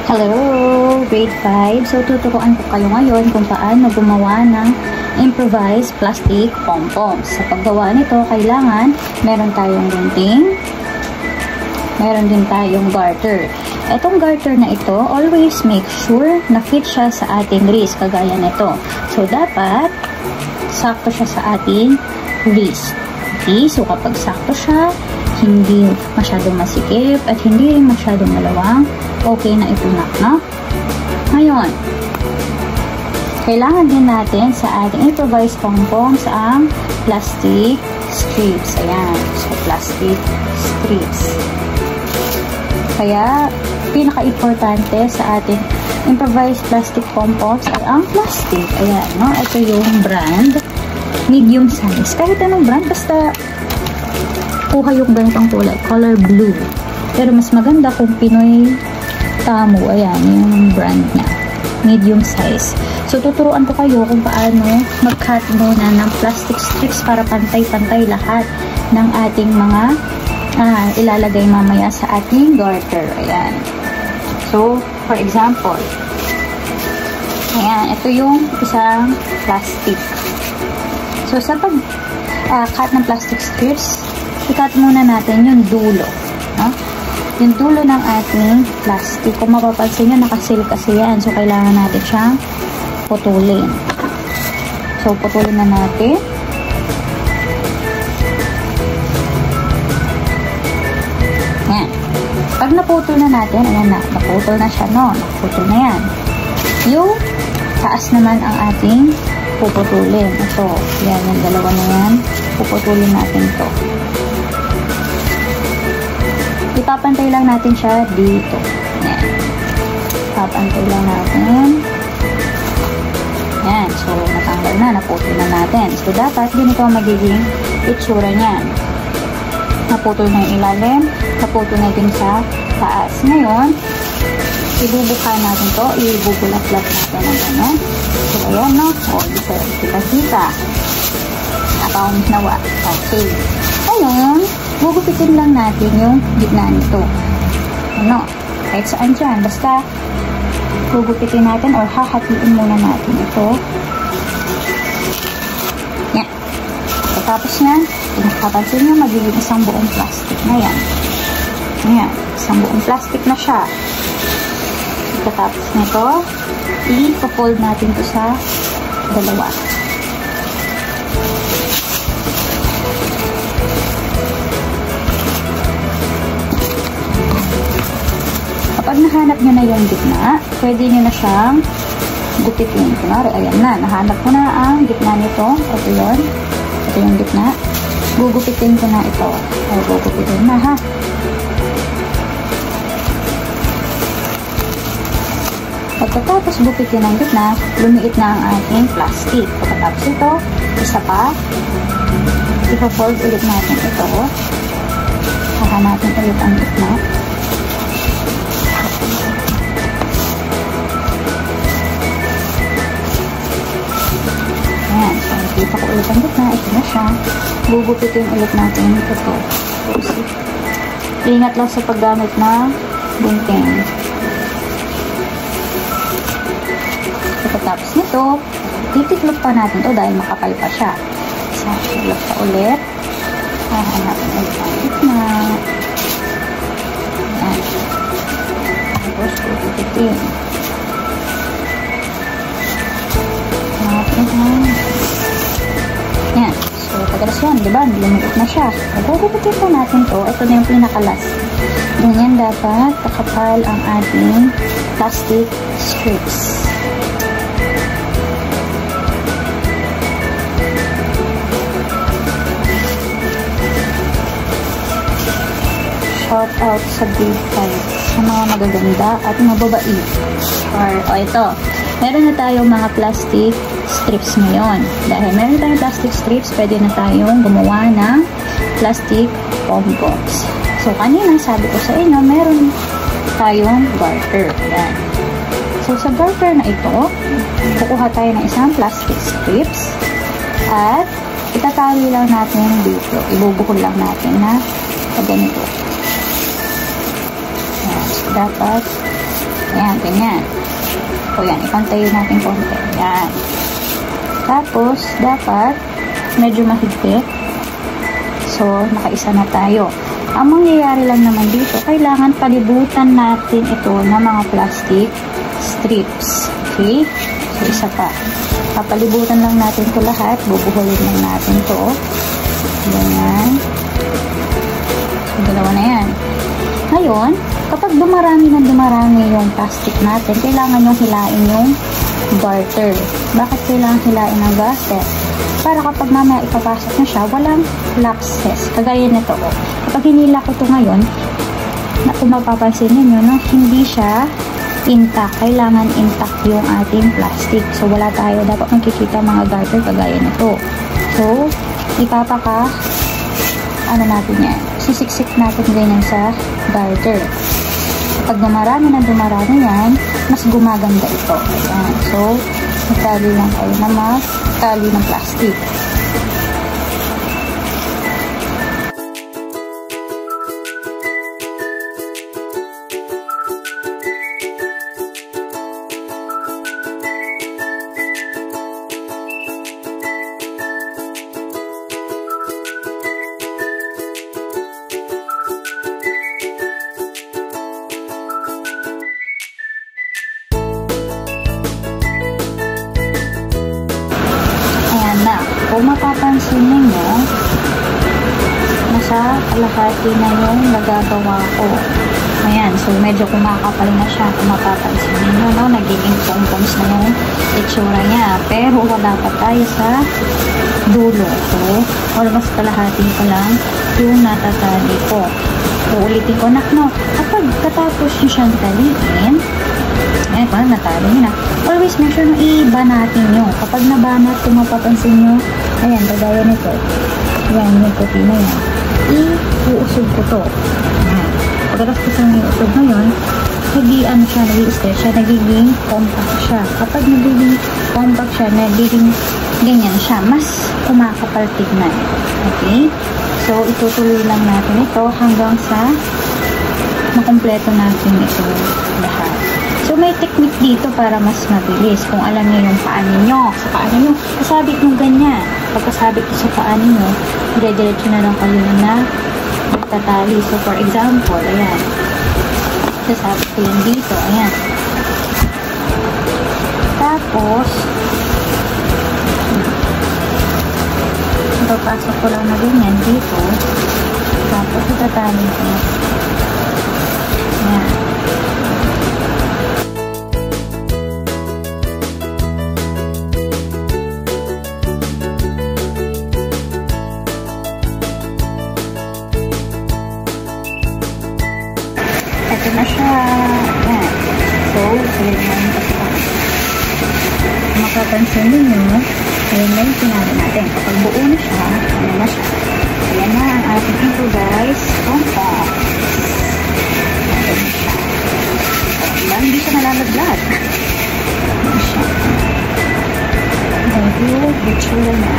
Hello, grade 5. So, tuturuan ko kayo ngayon kung paano gumawa ng improvised plastic pom-poms. Sa paggawa nito, kailangan meron tayong gunting, meron din tayong garter. Itong garter na ito, always make sure na fit siya sa ating wrist, kagaya nito. So, dapat sakto siya sa ating wrist. Okay, so kapag sakto siya, hindi masyadong masikip at hindi rin masyadong malawang, okay na ito no? Ngayon, kailangan din natin sa ating improvised pom-poms ang plastic strips. Ayan, so plastic strips. Kaya, pinaka-importante sa ating improvised plastic pom-poms ay ang plastic. Ayan, no? Ito yung brand, medium size. Kahit anong brand, basta kuha yung ganitong kulay, color blue. Pero mas maganda kung Pinoy Tamo. Ayan, yung brand niya. Medium size. So, tuturuan ko kayo kung paano mag-cut muna ng plastic strips para pantay-pantay lahat ng ating mga ilalagay mamaya sa ating garter. Ayan. So, for example, ayan, ito yung isang plastic. So, sa pag-cut ng plastic strips, i-cut muna natin yung dulo. No? Yung dulo ng ating plastic. Kung mapapansin nyo, nakasil kasi yan. So, kailangan natin siyang putulin. So, putulin na natin. Yan. Pag naputol na natin, ayan na, naputol na siya, no? Naputol na yan. Yung taas naman ang ating puputulin. Ito, yan, yung dalawa na yan. Puputulin natin to. Ipapantay lang natin siya dito. Yan. Ipapantay lang natin. Yan. So, natanggal na. Naputol na natin. So, dapat ganito ang magiging itsura niyan. Naputol na yung ilalim. Naputol na din sa taas. Ngayon, ibubukan natin to. Ibubulat-lat natin ang gano'n. So, ayan, no? O, kita-kita. Nakawang nawa. Okay. Ngayon, gugupitin lang natin yung gitna nito. Ano? Kahit saan dyan. Basta, gugupitin natin or hahatiin muna natin ito. Yan. Tapos yan, kung nakapansin nyo, magiging isang buong plastic na yan. Ayan. Isang buong plastic na siya. Tapos nito, i-fold natin ito sa dalawa. Kapag nahanap nyo na yung gitna, pwede nyo na siyang gupitin. Kunwari, ayan na. Nahanap ko na ang gitna nito. Ito yun. Ito yung gitna. Gugupitin ko na ito. O, gugupitin na, ha? Pagkatapos gupitin ang gitna, lumiit na ang ating plastic. Pagkatapos ito, isa pa, ipa-fold ulit natin ito. Hahanapin ulit ang gitna. Ayan, so nakita ko ulit ang gitna. Ito na siya. Gugupitin ulit natin ito. Ingat lang sa paggamit ng gunting. Pagkatapos nito, titiklop pa natin ito dahil makapal pa siya. So, tiklop pa ulit. Hahanapin ulit ang gitna. Ayan. Tapos, gugupitin. Yan. So, pagkalas yan, diba? Lumiit na siya. Gugupitin pa natin to. Ito na yung pinakalas. Ganyan dapat kakapal ang ating plastic strips. Shout out sa grade 5 sa mga magaganda at mababait. O ito. Meron na tayong mga plastic strips ngayon. Dahil meron tayong plastic strips, pwede na tayong gumawa ng plastic pom-poms. So, kanina sabi ko sa inyo, meron tayong garter. Yan. So, sa garter na ito, kukuha tayo ng isang plastic strips at itatali lang natin dito. Ibubuhol lang natin na ganito. Yan. So, dapat Ayan, ganyan. O yan, ipantayin natin konti. Ayan. Tapos, dapat medyo mahigpit. So, nakaisa na tayo. Ang mangyayari lang naman dito, kailangan palibutan natin ito ng mga plastic strips. Okay? So, isa pa. Papalibutan lang natin ito lahat. Bubuhulin lang natin ito. Ganyan. So, dalawa na yan. Ngayon, kapag dumarami yung plastic natin, kailangan yung hilain yung garter. Bakit kailangan hilain ng garter? Para kapag mamaya ipapasok na siya, walang lapses. Kagaya nito. Kapag hinila ko ito ngayon, kung mapapansin ninyo, no, hindi siya intact. Kailangan intact yung ating plastic. So, wala tayo dapat makikita mga garter kagaya nito. So, natin yan. Sisiksik natin ganyan sa garter. Kapag dumarami yan, mas gumaganda ito. Ayan. So, magtali lang tayo na magtali ng plastic. Kung mapapansin ninyo, nasa kalahati na yung nagagawa ko. Ayan, so medyo kumakapal na siya. Kung mapapansin ninyo, no, nagiging pong-pongs na yung itsura niya. Pero wala pa tayo sa dulo. So, almost kalahati pa lang yung natatali ko. So, ulitin ko, no, kapag katapos nyo siyang taliin, ayan, parang natali nyo na. Always make sure na i-iba natin nyo. Kapag nabanat, kung mapapansin nyo, ayan, kagaya nito. Ayan, yung puti na yan. I-uusog ko to. Ayan. Pagkatapos ko yung iusog ngayon, hindi siya, nag-i-stretch siya, nagiging compact siya. Kapag nagiging compact siya, nagiging ganyan siya. Mas kumakapal tignan. Okay? So, itutuloy lang natin ito hanggang sa makumpleto natin ito lahat. So, may technique dito para mas mabilis. Kung alam niyo yung paa ninyo, sa paa ninyo, kasabit nyo ganyan. Pagkasabit nyo sa paa ninyo, dire-diretso na lang kayo na magtatali. So, for example, ayan. Kasabit ko yung dito, ayan. Tapos, papasok ko lang na ganyan dito. Tapos, itatali ko. Ayan. Ito na siya. Ayan. So, salit na yung pasok. Makapansin ninyo, ayan na yung pinali natin. Kapag buo na siya, ayan na siya. Ayan na ang ating improvised pom-pom. Ayan na siya. Diba? Hindi siya nalalaglag. Ayan siya. Dahil, bitsura na.